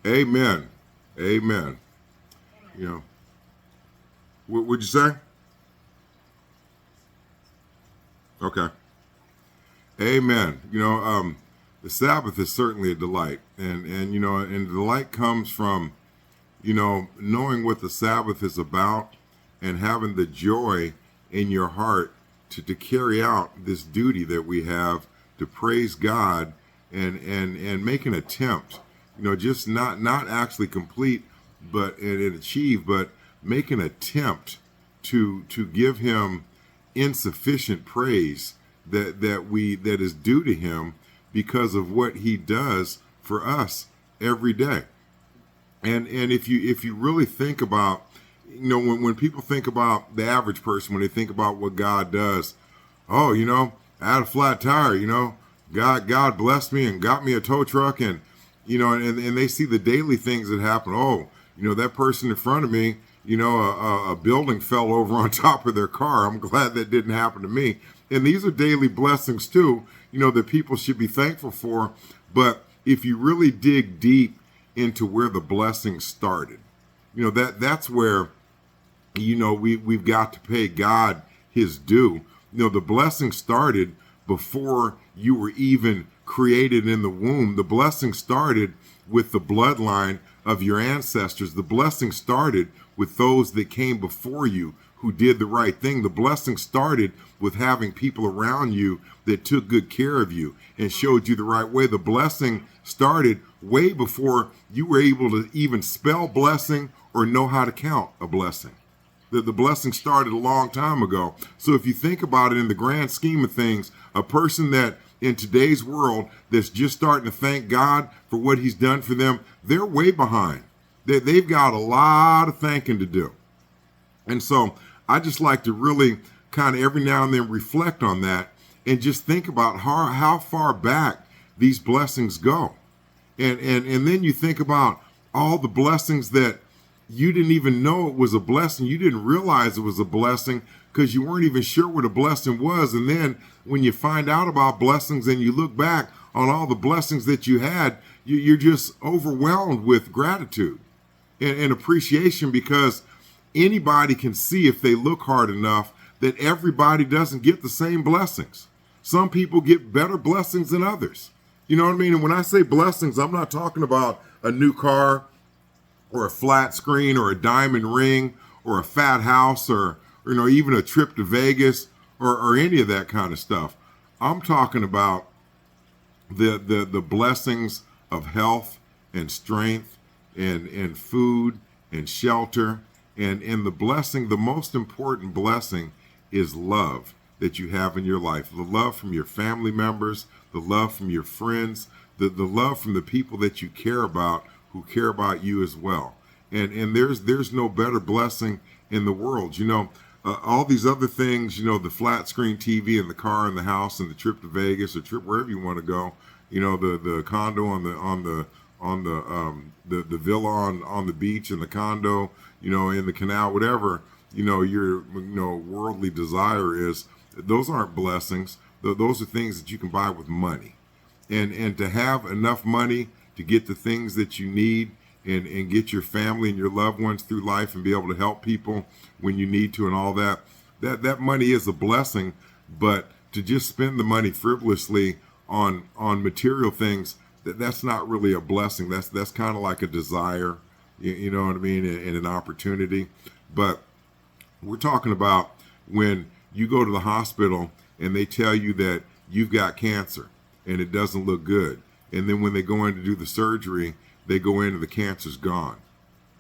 Amen. Amen. You know, what would you say? Okay. Amen. The Sabbath is certainly a delight, and the delight comes from knowing what the Sabbath is about and having the joy in your heart to carry out this duty that we have to praise God and make an attempt, just not actually complete and achieve, but make an attempt to give him insufficient praise that is due to him because of what he does for us every day. And if you really think about, when people think about the average person, when they think about what God does, oh, I had a flat tire, God blessed me and got me a tow truck, and and they see the daily things that happen. Oh, that person in front of me, a building fell over on top of their car. I'm glad that didn't happen to me. And these are daily blessings too, that people should be thankful for. But if you really dig deep into where the blessing started, that's where we've got to pay God his due. The blessing started before you were even created in the womb. The blessing started with the bloodline of your ancestors. The blessing started with those that came before you who did the right thing. The blessing started with having people around you that took good care of you and showed you the right way. The blessing started way before you were able to even spell blessing or know how to count a blessing. The blessing started a long time ago. So if you think about it in the grand scheme of things, a person that in today's world that's just starting to thank God for what he's done for them, they're way behind. They've got a lot of thanking to do. And so I just like to really kind of every now and then reflect on that and just think about how far back these blessings go. And then you think about all the blessings that you didn't even know it was a blessing. You didn't realize it was a blessing because you weren't even sure what a blessing was. And then when you find out about blessings and you look back on all the blessings that you had, you're just overwhelmed with gratitude and appreciation, because anybody can see if they look hard enough that everybody doesn't get the same blessings. Some people get better blessings than others. You know what I mean? And when I say blessings, I'm not talking about a new car or a flat screen or a diamond ring or a fat house or even a trip to Vegas or any of that kind of stuff. I'm talking about the blessings of health and strength and food and shelter and the blessing, the most important blessing is love that you have in your life. The love from your family members, the love from your friends, the love from the people that you care about who care about you as well. And there's no better blessing in the world. All these other things, the flat screen TV and the car and the house and the trip to Vegas or trip wherever you want to go, the condo on the villa on the beach and the condo, in the canal, whatever, your worldly desire is, those aren't blessings. Those are things that you can buy with money. And to have enough money to get the things that you need and get your family and your loved ones through life and be able to help people when you need to and all that money is a blessing. But to just spend the money frivolously on material things, that's not really a blessing. That's kind of like a desire, you know what I mean, and an opportunity. But we're talking about when you go to the hospital and they tell you that you've got cancer and it doesn't look good. And then when they go in to do the surgery, they go in and the cancer's gone.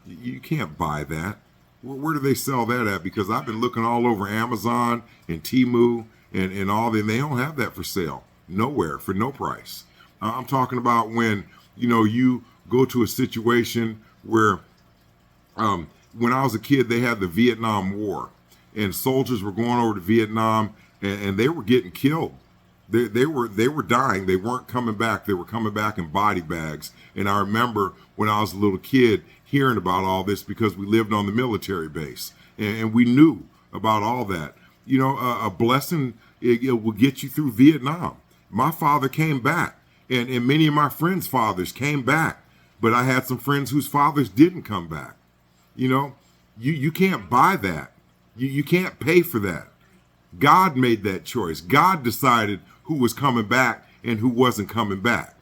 You can't buy that. Where do they sell that at? Because I've been looking all over Amazon and Temu and all that, and they don't have that for sale. Nowhere, for no price. I'm talking about when, you go to a situation where when I was a kid, they had the Vietnam War, and soldiers were going over to Vietnam, and they were getting killed. They were dying. They weren't coming back. They were coming back in body bags. And I remember when I was a little kid hearing about all this because we lived on the military base and we knew about all that. A blessing, it will get you through Vietnam. My father came back, and many of my friends' fathers came back but I had some friends whose fathers didn't come back. You know, you can't buy that. You can't pay for that. God made that choice. God decided who was coming back and who wasn't coming back.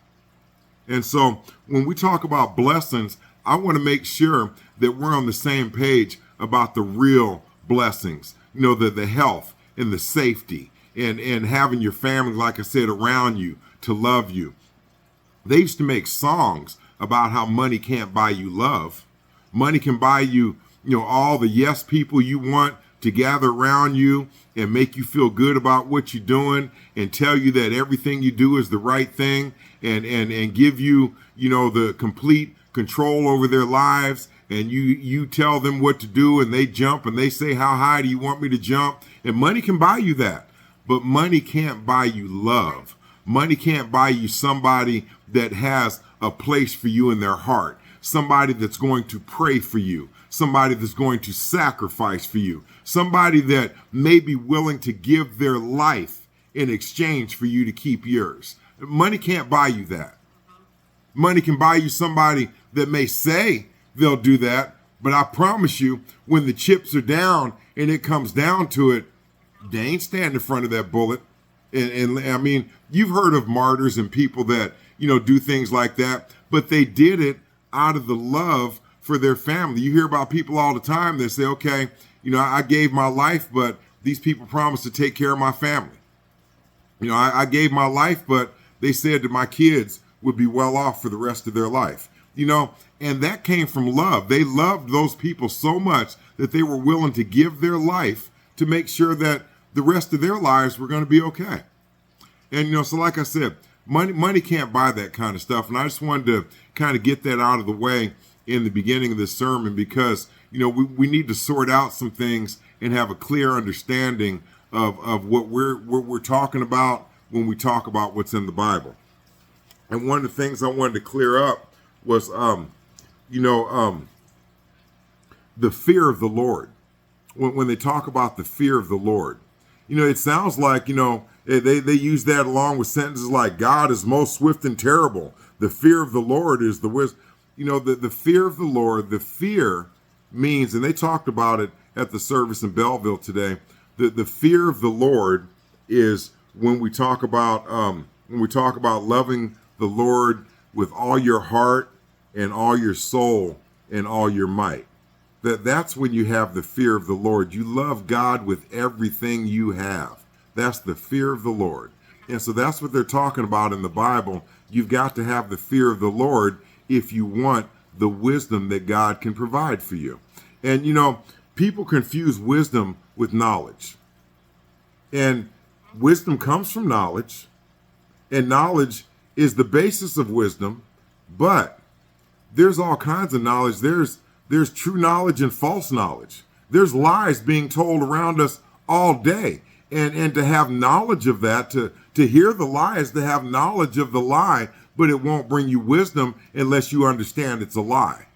And so when we talk about blessings, I want to make sure that we're on the same page about the real blessings, you know, the health and the safety and having your family, like I said, around you to love you. They used to make songs about how money can't buy you love. Money can buy you, you know, all the yes people you want to gather around you and make you feel good about what you're doing and tell you that everything you do is the right thing and give you, you know, the complete control over their lives. And you tell them what to do and they jump and they say, how high do you want me to jump? And money can buy you that, but money can't buy you love. Money can't buy you somebody that has a place for you in their heart, somebody that's going to pray for you, somebody that's going to sacrifice for you, somebody that may be willing to give their life in exchange for you to keep yours. Money can't buy you that. Money can buy you somebody that may say they'll do that, but I promise you, when the chips are down and it comes down to it, they ain't standing in front of that bullet. And I mean, you've heard of martyrs and people that, you know, do things like that, but they did it out of the love for their family. You hear about people all the time that say, okay, you know, I gave my life, but these people promised to take care of my family. You know, I gave my life, but they said that my kids would be well off for the rest of their life. You know, and that came from love. They loved those people so much that they were willing to give their life to make sure that the rest of their lives were going to be okay. And, you know, so like I said, money can't buy that kind of stuff. And I just wanted to kind of get that out of the way in the beginning of this sermon because, you know, we need to sort out some things and have a clear understanding of what we're talking about when we talk about what's in the Bible. And one of the things I wanted to clear up was, the fear of the Lord. When they talk about the fear of the Lord, you know, it sounds like, you know, they use that along with sentences like God is most swift and terrible. The fear of the Lord is the wisdom. You know, the fear of the Lord, the fear means, and they talked about it at the service in Belleville today, the fear of the Lord is when we talk about loving the Lord with all your heart and all your soul and all your might. That's when you have the fear of the Lord. You love God with everything you have. That's the fear of the Lord. And so that's what they're talking about in the Bible. You've got to have the fear of the Lord if you want the wisdom that God can provide for you. And, you know, people confuse wisdom with knowledge. And wisdom comes from knowledge. And knowledge is the basis of wisdom. But there's all kinds of knowledge. There's true knowledge and false knowledge. There's lies being told around us all day. And to have knowledge of that, to hear the lie is to have knowledge of the lie, but it won't bring you wisdom unless you understand it's a lie.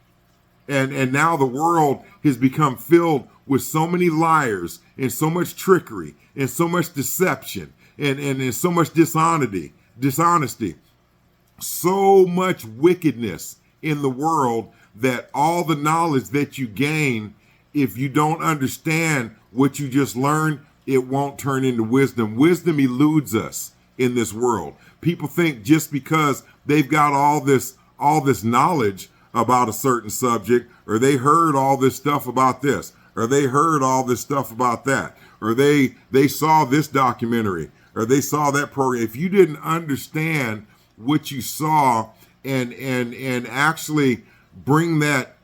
And now the world has become filled with so many liars and so much trickery and so much deception and so much dishonesty, so much wickedness in the world that all the knowledge that you gain, if you don't understand what you just learned, it won't turn into wisdom. Wisdom eludes us in this world. People think just because they've got all this knowledge about a certain subject, or they heard all this stuff about this, or they heard all this stuff about that, or they saw this documentary, or they saw that program. If you didn't understand what you saw and actually bring that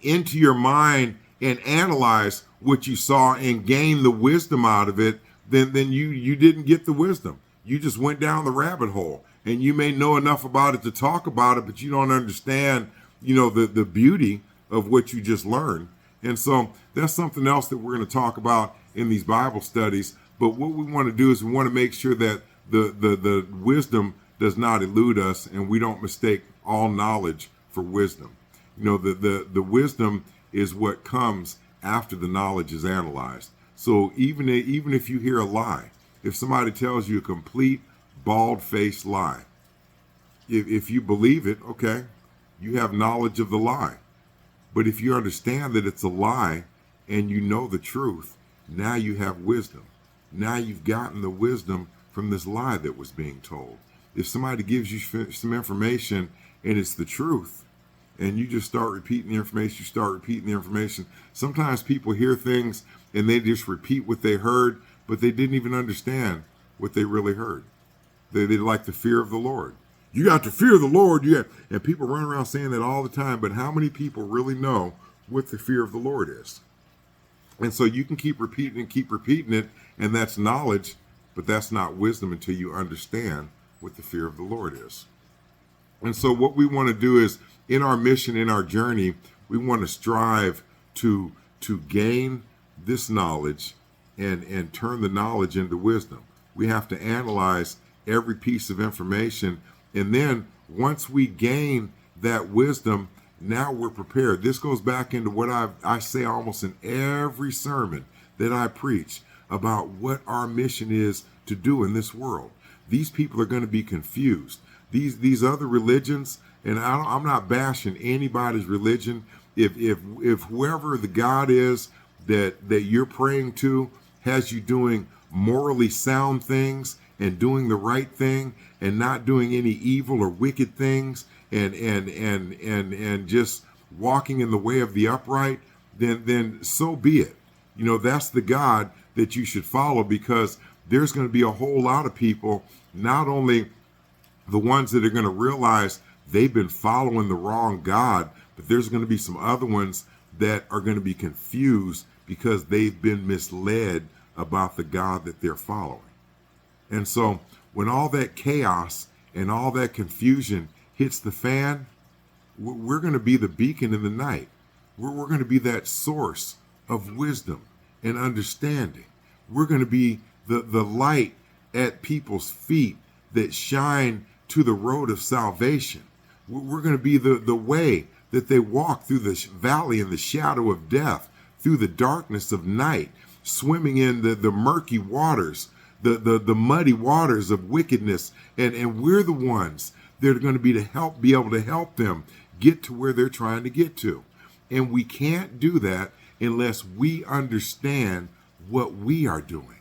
into your mind and analyze what you saw and gain the wisdom out of it, then you didn't get the wisdom. You just went down the rabbit hole, and you may know enough about it to talk about it, but you don't understand, you know, the beauty of what you just learned. And so that's something else that we're going to talk about in these Bible studies. But what we want to do is we want to make sure that the wisdom does not elude us, and we don't mistake all knowledge for wisdom. You know, the wisdom is what comes after the knowledge is analyzed. So even if you hear a lie, if somebody tells you a complete bald-faced lie, if you believe it, okay, you have knowledge of the lie. But if you understand that it's a lie and you know the truth, now you have wisdom. Now you've gotten the wisdom from this lie that was being told. If somebody gives you some information and it's the truth, and you just start repeating the information, sometimes people hear things and they just repeat what they heard, but they didn't even understand what they really heard. They like the fear of the Lord. You got to fear the Lord. And people run around saying that all the time, but how many people really know what the fear of the Lord is? And so you can keep repeating it, and that's knowledge, but that's not wisdom until you understand what the fear of the Lord is. And so what we want to do is, in our mission, in our journey, we want to strive to gain this knowledge and turn the knowledge into wisdom. We have to analyze every piece of information, and then once we gain that wisdom, now we're prepared. This goes back into what I say almost in every sermon that I preach about what our mission is to do in this world. These people are going to be confused. These other religions, and I'm not bashing anybody's religion. If whoever the God is that you're praying to has you doing morally sound things and doing the right thing and not doing any evil or wicked things and just walking in the way of the upright, then so be it. That's the God that you should follow, because there's going to be a whole lot of people, not only the ones that are going to realize they've been following the wrong God, but there's going to be some other ones that are going to be confused because they've been misled about the God that they're following. And so when all that chaos and all that confusion hits the fan, we're going to be the beacon in the night. We're going to be that source of wisdom and understanding. We're going to be the light at people's feet that shine to the road of salvation. We're going to be the way that they walk through the valley in the shadow of death, through the darkness of night, swimming in the murky waters, the muddy waters of wickedness. And we're the ones that are going to be able to help them get to where they're trying to get to. And we can't do that unless we understand what we are doing.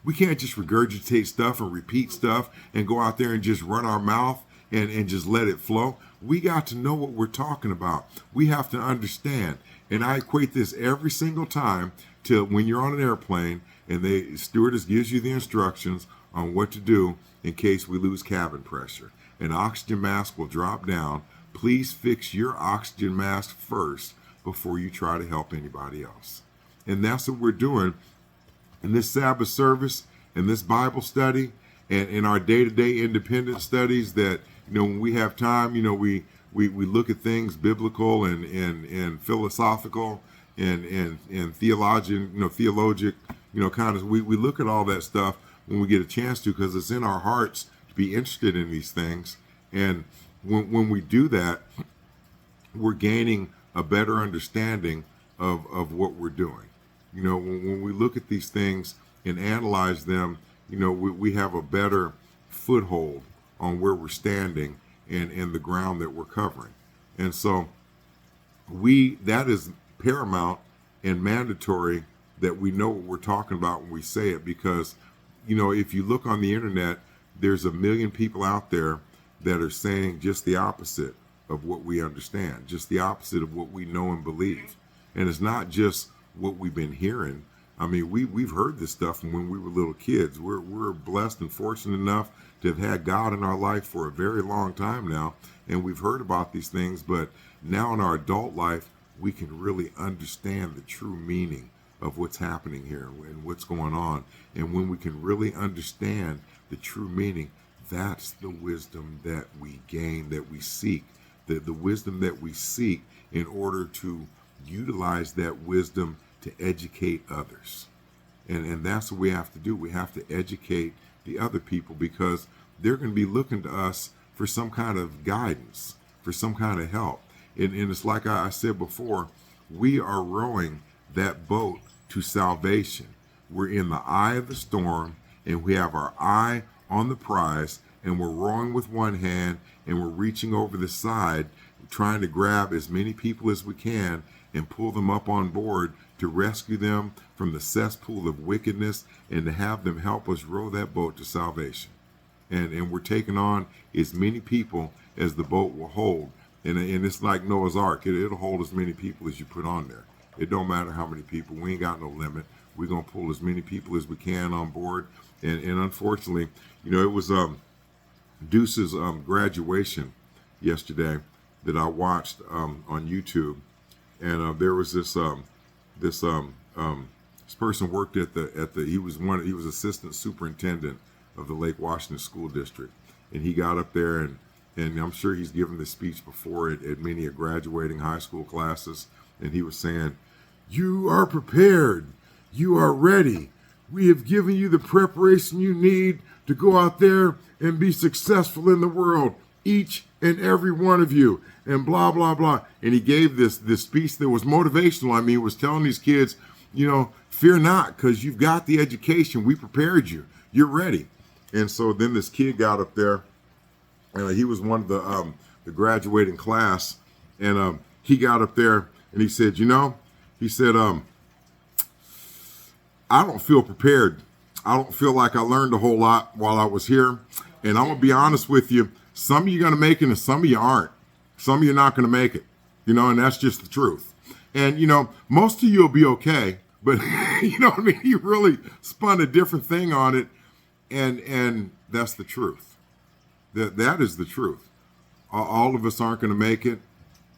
We can't just regurgitate stuff and repeat stuff and go out there and just run our mouth and just let it flow. We got to know what we're talking about. We have to understand. And I equate this every single time to when you're on an airplane and the stewardess gives you the instructions on what to do in case we lose cabin pressure. An oxygen mask will drop down. Please fix your oxygen mask first before you try to help anybody else. And that's what we're doing in this Sabbath service, in this Bible study, and in our day-to-day independent studies. That when we have time, we look at things biblical and philosophical and theologic, kind of. We look at all that stuff when we get a chance to, because it's in our hearts to be interested in these things. And when we do that, we're gaining a better understanding of what we're doing. When we look at these things and analyze them, we have a better foothold on where we're standing and the ground that we're covering. And so that is paramount and mandatory that we know what we're talking about when we say it, because, if you look on the internet, there's a million people out there that are saying just the opposite of what we understand, just the opposite of what we know and believe. And it's not just what we've been hearing. I mean, we've heard this stuff from when we were little kids. We're blessed and fortunate enough to have had God in our life for a very long time now, and we've heard about these things. But now in our adult life, we can really understand the true meaning of what's happening here and what's going on. And when we can really understand the true meaning, that's the wisdom that we gain, that we seek, the wisdom that we seek in order to utilize that wisdom to educate others. And that's what we have to do. We have to educate the other people, because they're going to be looking to us for some kind of guidance, for some kind of help. And it's like I said before, we are rowing that boat to salvation. We're in the eye of the storm, and we have our eye on the prize, and we're rowing with one hand, and we're reaching over the side trying to grab as many people as we can and pull them up on board to rescue them from the cesspool of wickedness and to have them help us row that boat to salvation. And we're taking on as many people as the boat will hold. And it's like Noah's Ark. It'll hold as many people as you put on there. It don't matter how many people. We ain't got no limit. We're going to pull as many people as we can on board. And unfortunately, it was Deuce's graduation yesterday that I watched on YouTube. And there was this person worked at the he was assistant superintendent of the Lake Washington School District, and he got up there and I'm sure he's given this speech before at many of graduating high school classes, and he was saying, "You are prepared, you are ready. We have given you the preparation you need to go out there and be successful in the world, each and every one of you," and blah blah blah. And he gave this speech that was motivational. I mean, he was telling these kids, fear not, because you've got the education. We prepared you. You're ready. And so then this kid got up there, and he was one of the graduating class, and he got up there and he said, I don't feel prepared. I don't feel like I learned a whole lot while I was here. And I'm going to be honest with you. Some of you are going to make it and some of you aren't. Some of you are not going to make it, and that's just the truth. And, most of you will be okay. But, you really spun a different thing on it. And that's the truth. That is the truth. All of us aren't going to make it.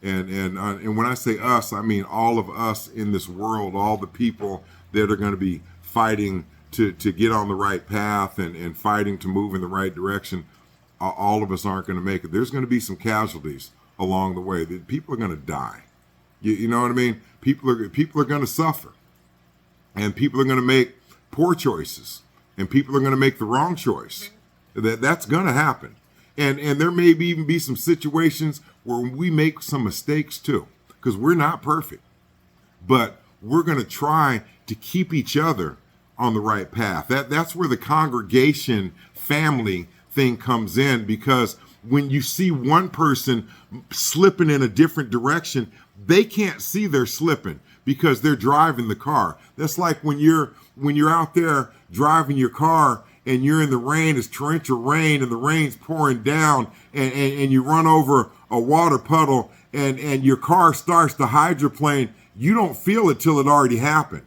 And when I say us, I mean all of us in this world, all the people that are going to be fighting to get on the right path and fighting to move in the right direction. All of us aren't going to make it. There's going to be some casualties along the way. People are going to die. You know what I mean? People are going to suffer, and people are going to make poor choices, and people are going to make the wrong choice. That's going to happen. And there may even be some situations where we make some mistakes too, because we're not perfect. But we're going to try to keep each other on the right path. That's where the congregation family thing comes in, because when you see one person slipping in a different direction, they can't see they're slipping because they're driving the car. That's like when you're out there driving your car and you're in the rain, it's torrential rain and the rain's pouring down, and you run over a water puddle and your car starts to hydroplane. You don't feel it till it already happened.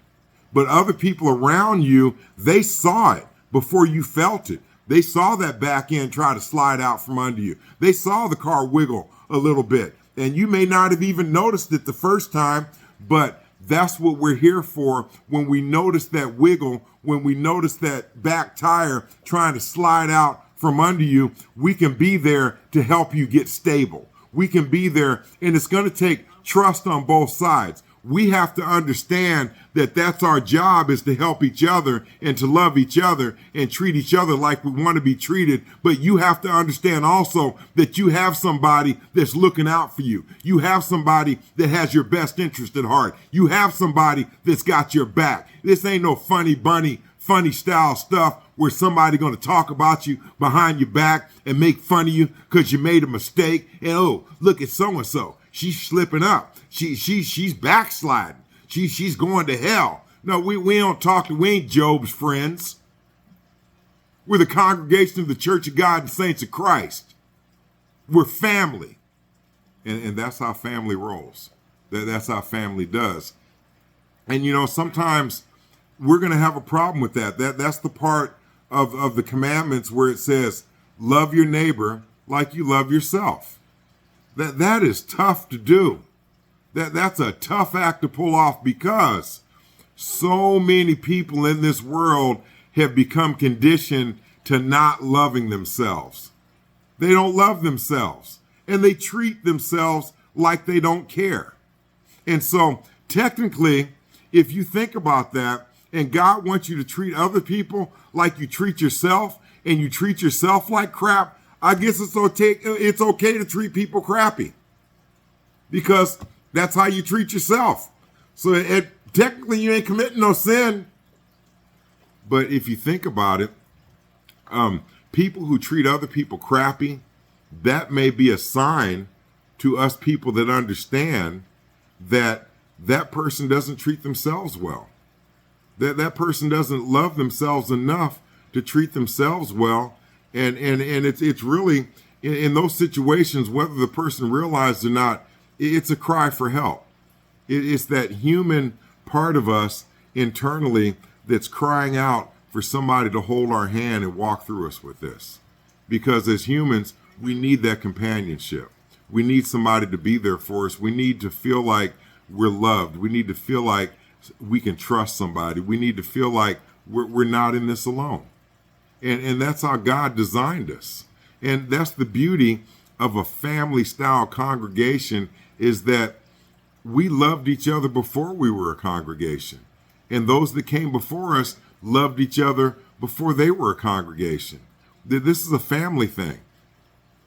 But other people around you, they saw it before you felt it. They saw that back end try to slide out from under you. They saw the car wiggle a little bit. And you may not have even noticed it the first time, but that's what we're here for. When we notice that wiggle, when we notice that back tire trying to slide out from under you, we can be there to help you get stable. We can be there, and it's going to take trust on both sides. We have to understand that that's our job, is to help each other and to love each other and treat each other like we want to be treated. But you have to understand also that you have somebody that's looking out for you. You have somebody that has your best interest at heart. You have somebody that's got your back. This ain't no funny style stuff where somebody going to talk about you behind your back and make fun of you because you made a mistake. And oh, look at so-and-so. She's slipping up. She's backsliding. She's going to hell. No, we don't talk to, we ain't Job's friends. We're the congregation of the Church of God and Saints of Christ. We're family. And that's how family rolls. That's how family does. And sometimes we're going to have a problem with that. That's the part of the commandments where it says, love your neighbor like you love yourself. That is tough to do. That's a tough act to pull off, because so many people in this world have become conditioned to not loving themselves. They don't love themselves, and they treat themselves like they don't care. And so technically, if you think about that, and God wants you to treat other people like you treat yourself, and you treat yourself like crap, I guess it's okay to treat people crappy, because that's how you treat yourself. So technically you ain't committing no sin. But if you think about it, people who treat other people crappy, that may be a sign to us people that understand that that person doesn't treat themselves well, that that person doesn't love themselves enough to treat themselves well. And it's really in those situations, whether the person realizes or not, it's a cry for help. It's that human part of us internally that's crying out for somebody to hold our hand and walk through us with this. Because as humans, we need that companionship. We need somebody to be there for us. We need to feel like we're loved. We need to feel like we can trust somebody. We need to feel like we're not in this alone. And that's how God designed us. And that's the beauty of a family style congregation, is that we loved each other before we were a congregation. And those that came before us loved each other before they were a congregation. This is a family thing.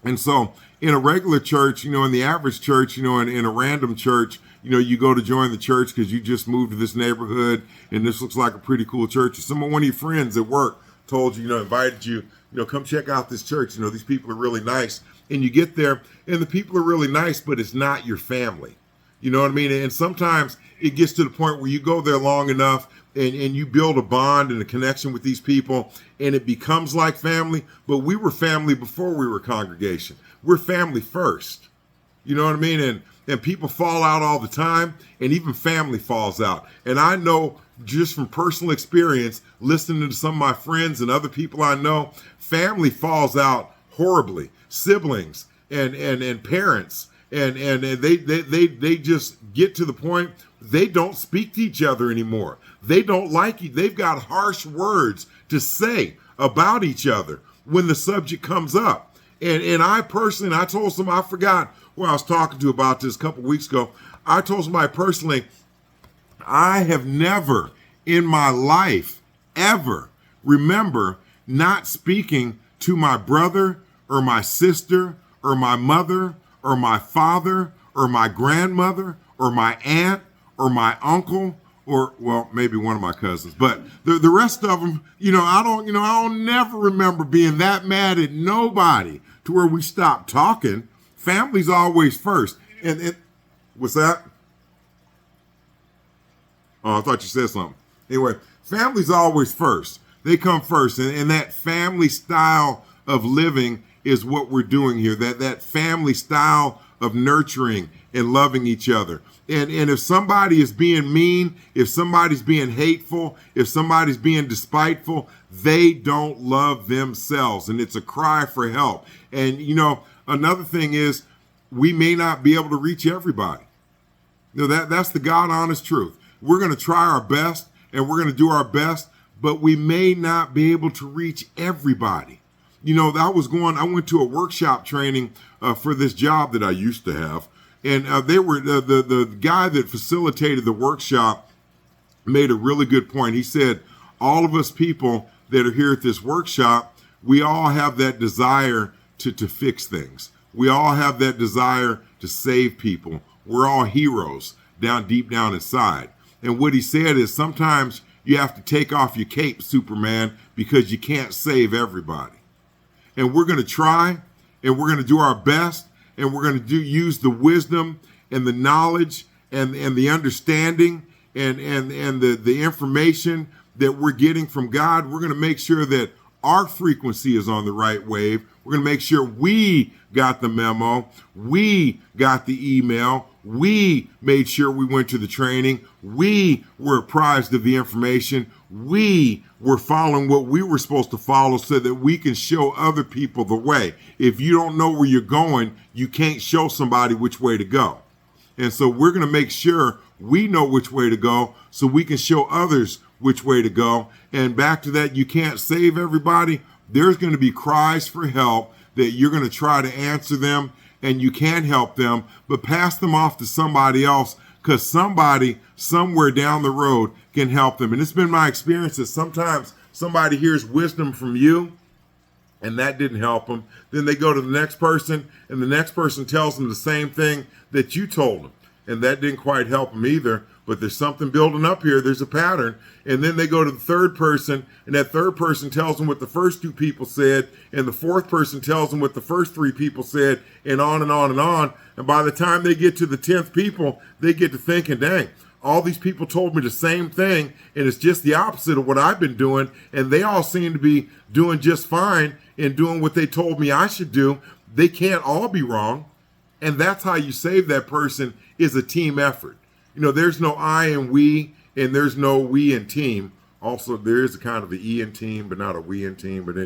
And so in a regular church, in the average church, in a random church, you go to join the church because you just moved to this neighborhood and this looks like a pretty cool church. Or one of your friends at work told you, invited you, come check out this church. These people are really nice. And you get there and the people are really nice, but it's not your family. You know what I mean? And sometimes it gets to the point where you go there long enough and you build a bond and a connection with these people and it becomes like family. But we were family before we were a congregation. We're family first. You know what I mean? And people fall out all the time, and even family falls out. And I know just from personal experience, listening to some of my friends and other people I know, family falls out horribly. Siblings and parents. And they just get to the point they don't speak to each other anymore. They don't like you. They've got harsh words to say about each other when the subject comes up. And I personally, I told somebody, I forgot who I was talking to about this a couple weeks ago. I told somebody personally, I have never in my life ever remember not speaking to my brother or my sister or my mother or my father or my grandmother or my aunt or my uncle or, well, maybe one of my cousins, but the rest of them, I don't never remember being that mad at nobody to where we stopped talking. Family's always first. And what's that? Oh, I thought you said something. Anyway, family's always first. They come first. And that family style of living is what we're doing here. That family style of nurturing and loving each other. And if somebody is being mean, if somebody's being hateful, if somebody's being despiteful, they don't love themselves. And it's a cry for help. And, another thing is we may not be able to reach everybody. That's the God honest truth. We're going to try our best and we're going to do our best, but we may not be able to reach everybody. I went to a workshop training for this job that I used to have. And they were the guy that facilitated the workshop made a really good point. He said, all of us people that are here at this workshop, we all have that desire to fix things. We all have that desire to save people. We're all heroes deep down inside. And what he said is sometimes you have to take off your cape, Superman, because you can't save everybody. And we're going to try and we're going to do our best. And we're going to use the wisdom and the knowledge and the understanding and the information that we're getting from God. We're going to make sure that our frequency is on the right wave. We're going to make sure we got the memo. We got the email. We made sure we went to the training. We were apprised of the information. We were following what we were supposed to follow so that we can show other people the way. If you don't know where you're going, you can't show somebody which way to go. And so we're going to make sure we know which way to go so we can show others which way to go. And back to that, you can't save everybody. There's going to be cries for help that you're going to try to answer them, and you can't help them, but pass them off to somebody else because somebody somewhere down the road can help them. And it's been my experience that sometimes somebody hears wisdom from you and that didn't help them. Then they go to the next person and the next person tells them the same thing that you told them. and that didn't quite help them either. But there's something building up here. There's a pattern. And then they go to the third person, and that third person tells them what the first two people said, and the fourth person tells them what the first three people said, and on and on and on. And by the time they get to the 10th people, they get to thinking, dang, all these people told me the same thing, and it's just the opposite of what I've been doing, and they all seem to be doing just fine and doing what they told me I should do. They can't all be wrong. And that's how you save that person, is a team effort. There's no I and we, and there's no we and team. Also, there is a kind of an E in team, but not a we in team. But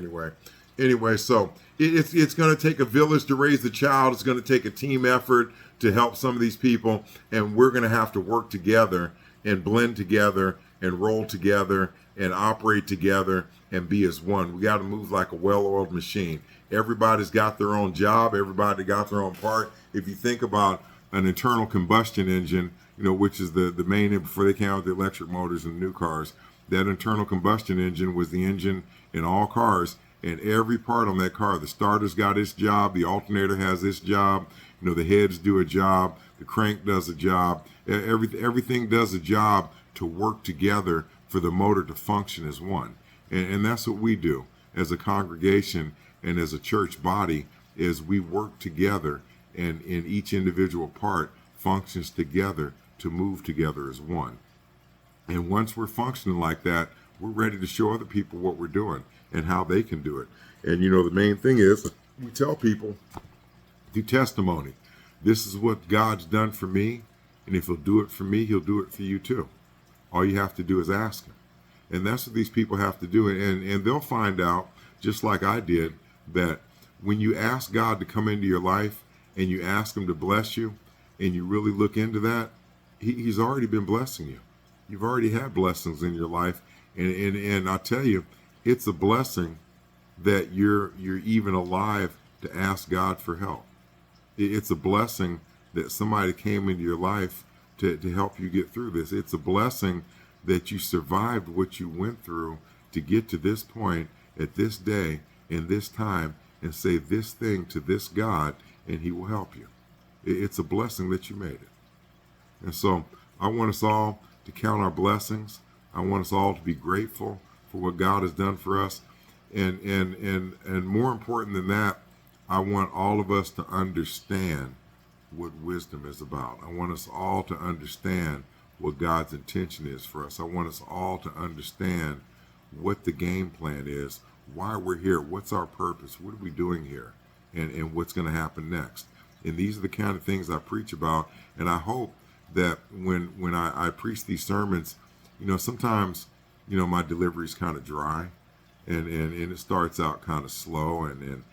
anyway, so it's going to take a village to raise the child. It's going to take a team effort to help some of these people, and we're going to have to work together and blend together and roll together and operate together and be as one. We got to move like a well-oiled machine. Everybody's got their own job. Everybody got their own part. If you think about an internal combustion engine, which is the main, before they came out with the electric motors in new cars, that internal combustion engine was the engine in all cars, and every part on that car, the starter's got its job, the alternator has its job, the heads do a job, the crank does a job, everything does a job to work together for the motor to function as one. And that's what we do as a congregation and as a church body, is we work together, and in each individual part functions together to move together as one. And once we're functioning like that, we're ready to show other people what we're doing and how they can do it. And the main thing is, we tell people through testimony, this is what God's done for me, and if he'll do it for me, he'll do it for you too. All you have to do is ask him. And that's what these people have to do. And they'll find out, just like I did, that when you ask God to come into your life and you ask him to bless you, and you really look into that, he's already been blessing you. You've already had blessings in your life. And I tell you, it's a blessing that you're even alive to ask God for help. It's a blessing that somebody came into your life to help you get through this. It's a blessing that you survived what you went through to get to this point at this day in this time and say this thing to this God, and he will help you. It's a blessing that you made it. And so I want us all to count our blessings. I want us all to be grateful for what God has done for us. And more important than that, I want all of us to understand what wisdom is about. I want us all to understand what God's intention is for us. I want us all to understand what the game plan is, why we're here, what's our purpose, what are we doing here, and what's going to happen next. And these are the kind of things I preach about. And I hope that when I preach these sermons, sometimes, my delivery is kind of dry and it starts out kind of slow and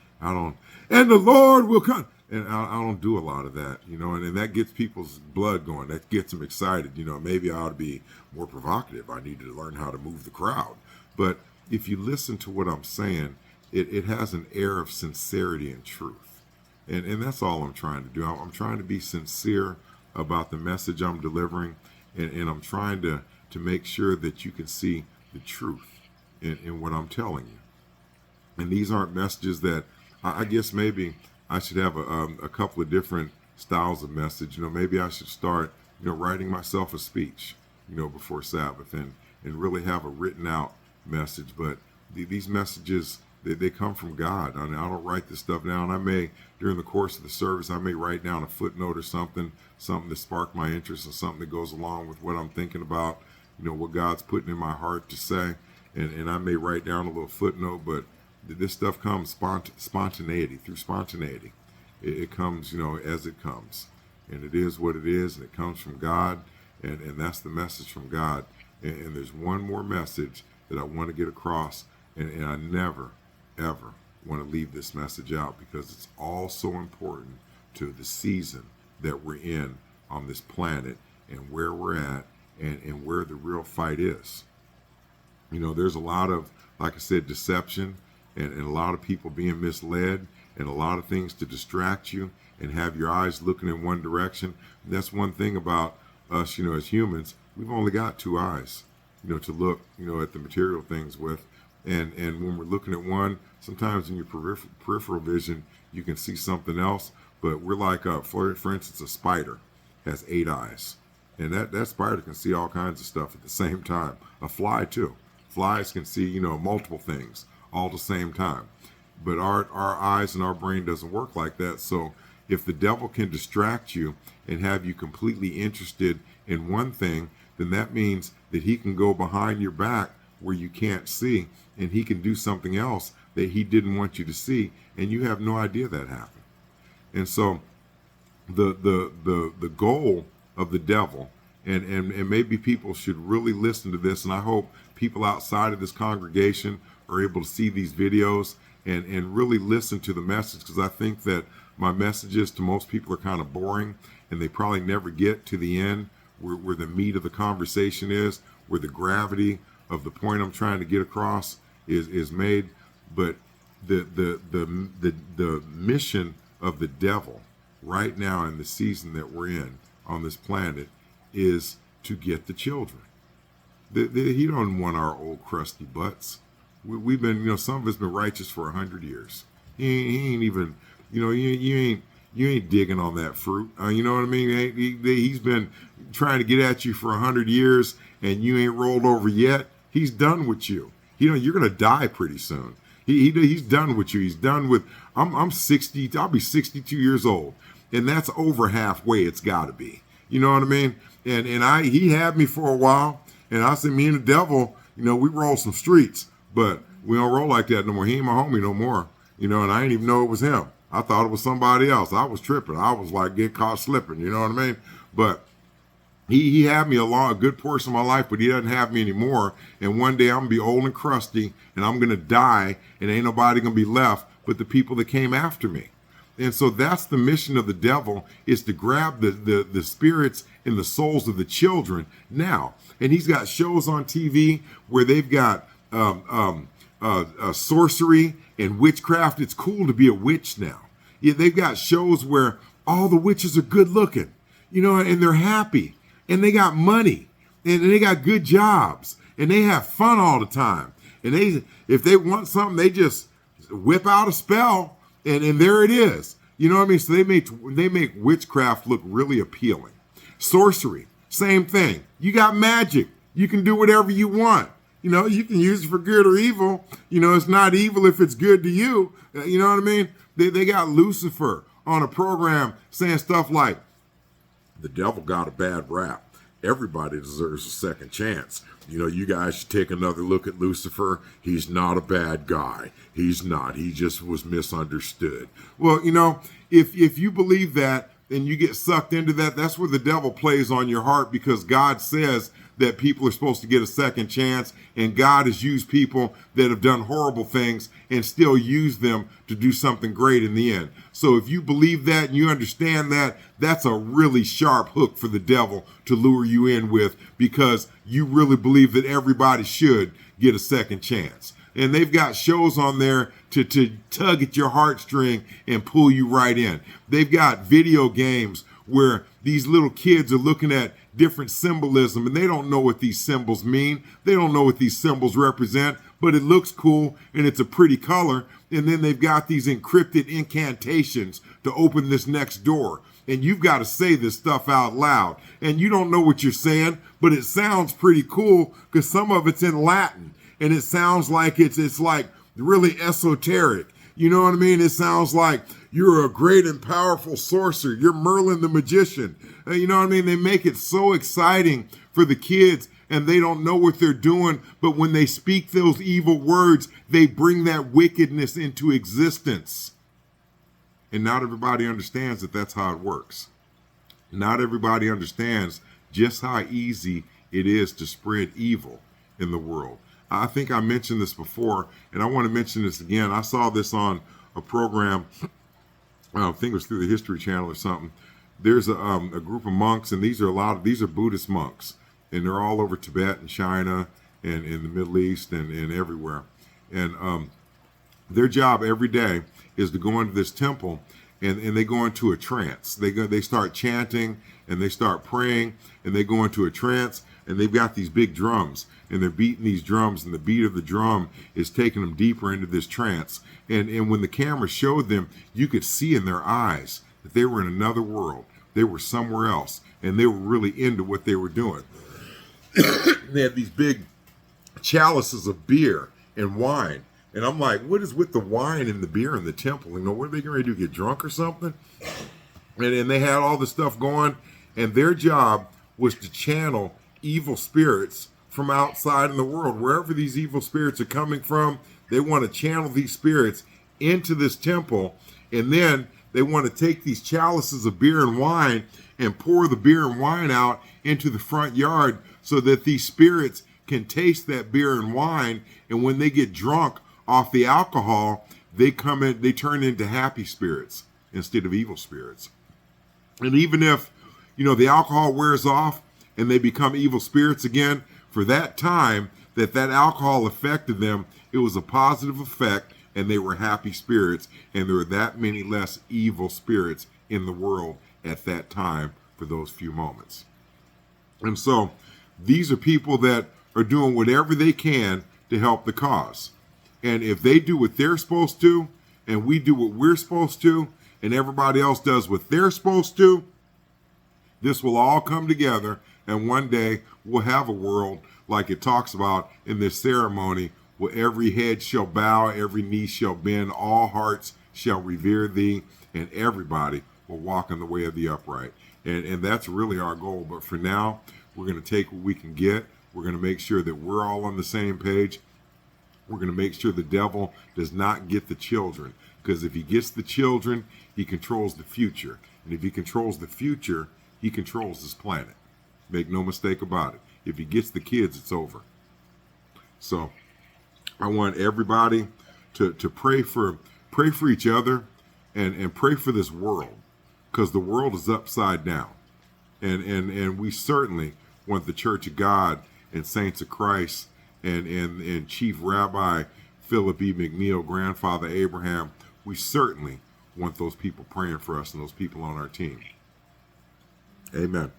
the Lord will come. And I don't do a lot of that, and that gets people's blood going. That gets them excited. Maybe I ought to be more provocative. I need to learn how to move the crowd. But if you listen to what I'm saying, it has an air of sincerity and truth. And that's all I'm trying to do. I'm trying to be sincere about the message I'm delivering, and I'm trying to make sure that you can see the truth in what I'm telling you. And these aren't messages that I guess maybe I should have a couple of different styles of message. Maybe I should start, writing myself a speech, before Sabbath and really have a written out message. But these messages, they come from God. I don't write this stuff down. I may, during the course of the service, I may write down a footnote or something that sparked my interest or something that goes along with what I'm thinking about, what God's putting in my heart to say. And I may write down a little footnote, but this stuff comes spontaneity, through spontaneity. It comes, as it comes. And it is what it is, and it comes from God, and that's the message from God. And there's one more message that I want to get across, and I never, ever want to leave this message out, because it's all so important to the season that we're in on this planet and where we're at and where the real fight is. There's a lot of, like I said, deception and a lot of people being misled and a lot of things to distract you and have your eyes looking in one direction. And that's one thing about us, as humans. We've only got two eyes, to look, at the material things with. And when we're looking at one, sometimes in your peripheral vision, you can see something else. But we're like, for instance, a spider. has 8 eyes. And that spider can see all kinds of stuff at the same time. A fly too. Flies can see, multiple things all at the same time. But our eyes and our brain doesn't work like that. So if the devil can distract you and have you completely interested in one thing, then that means that he can go behind your back where you can't see, and he can do something else that he didn't want you to see, and you have no idea that happened. And so the goal of the devil, and maybe people should really listen to this, and I hope people outside of this congregation are able to see these videos and really listen to the message, because I think that my messages to most people are kind of boring, and they probably never get to the end where the meat of the conversation is, where the gravity of the point I'm trying to get across is made. But the mission of the devil right now in the season that we're in on this planet is to get the children. He don't want our old crusty butts. We've been, some of us been righteous for 100 years. He ain't even, you ain't digging on that fruit. You know what I mean? He's been trying to get at you for 100 years, and you ain't rolled over yet. He's done with you. You're gonna die pretty soon. He's done with you. He's done with. I'm 60. I'll be 62 years old, and that's over halfway. It's got to be. You know what I mean? And he had me for a while, and I said, me and the devil, we roll some streets, but we don't roll like that no more. He ain't my homie no more. And I didn't even know it was him. I thought it was somebody else. I was tripping. I was like get caught slipping. You know what I mean? But he had me a good portion of my life, but he doesn't have me anymore. And one day I'm gonna be old and crusty, and I'm gonna die, and ain't nobody gonna be left but the people that came after me. And so that's the mission of the devil, is to grab the spirits and the souls of the children now. And he's got shows on TV where they've got sorcery and witchcraft. It's cool to be a witch now. Yeah, they've got shows where all the witches are good looking, and they're happy, and they got money, and they got good jobs, and they have fun all the time. And if they want something, they just whip out a spell, and there it is. You know what I mean? So they make witchcraft look really appealing. Sorcery, same thing. You got magic. You can do whatever you want. You can use it for good or evil. It's not evil if it's good to you. You know what I mean? They got Lucifer on a program saying stuff like, the devil got a bad rap. Everybody deserves a second chance. You guys should take another look at Lucifer. He's not a bad guy. He's not. He just was misunderstood. Well, if you believe that and you get sucked into that, that's where the devil plays on your heart, because God says that people are supposed to get a second chance, and God has used people that have done horrible things and still used them to do something great in the end. So if you believe that and you understand that, that's a really sharp hook for the devil to lure you in with, because you really believe that everybody should get a second chance. And they've got shows on there to tug at your heartstring and pull you right in. They've got video games where these little kids are looking at different symbolism, and they don't know what these symbols mean. They don't know what these symbols represent, but it looks cool and it's a pretty color. And then they've got these encrypted incantations to open this next door. And you've got to say this stuff out loud. And you don't know what you're saying, but it sounds pretty cool because some of it's in Latin. And it sounds like it's like really esoteric. You know what I mean? It sounds like you're a great and powerful sorcerer. You're Merlin the magician. You know what I mean? They make it so exciting for the kids, and they don't know what they're doing. But when they speak those evil words, they bring that wickedness into existence. And not everybody understands that that's how it works. Not everybody understands just how easy it is to spread evil in the world. I think I mentioned this before, and I want to mention this again. I saw this on a program, I think it was through the History Channel or something. There's a group of monks, and these are Buddhist monks, and they're all over Tibet and China and in the Middle East and everywhere. And their job every day is to go into this temple, and they go into a trance. They start chanting, and they start praying, and they go into a trance, and they've got these big drums, and they're beating these drums, and the beat of the drum is taking them deeper into this trance. And when the camera showed them, you could see in their eyes that they were in another world, they were somewhere else, and they were really into what they were doing. They had these big chalices of beer and wine. And I'm like, what is with the wine and the beer in the temple? You know, what are they going to do, get drunk or something? And they had all this stuff going, and their job was to channel evil spirits from outside in the world. Wherever these evil spirits are coming from, they want to channel these spirits into this temple, and then they want to take these chalices of beer and wine and pour the beer and wine out into the front yard so that these spirits can taste that beer and wine, and when they get drunk off the alcohol, they turn into happy spirits instead of evil spirits. And even if, you know, the alcohol wears off and they become evil spirits again, for that time that alcohol affected them, it was a positive effect, and they were happy spirits, and there were that many less evil spirits in the world at that time for those few moments. And so these are people that are doing whatever they can to help the cause. And if they do what they're supposed to, and we do what we're supposed to, and everybody else does what they're supposed to, this will all come together, and one day we'll have a world like it talks about in this ceremony, where every head shall bow, every knee shall bend, all hearts shall revere thee, and everybody will walk in the way of the upright. And that's really our goal. But for now, we're going to take what we can get. We're going to make sure that we're all on the same page. We're going to make sure the devil does not get the children, because if he gets the children, he controls the future. And if he controls the future, he controls this planet. Make no mistake about it. If he gets the kids, it's over. So I want everybody to pray for each other and pray for this world, because the world is upside down. And we certainly want the Church of God and Saints of Christ and Chief Rabbi Philip E. McNeil, Grandfather Abraham, we certainly want those people praying for us and those people on our team. Amen.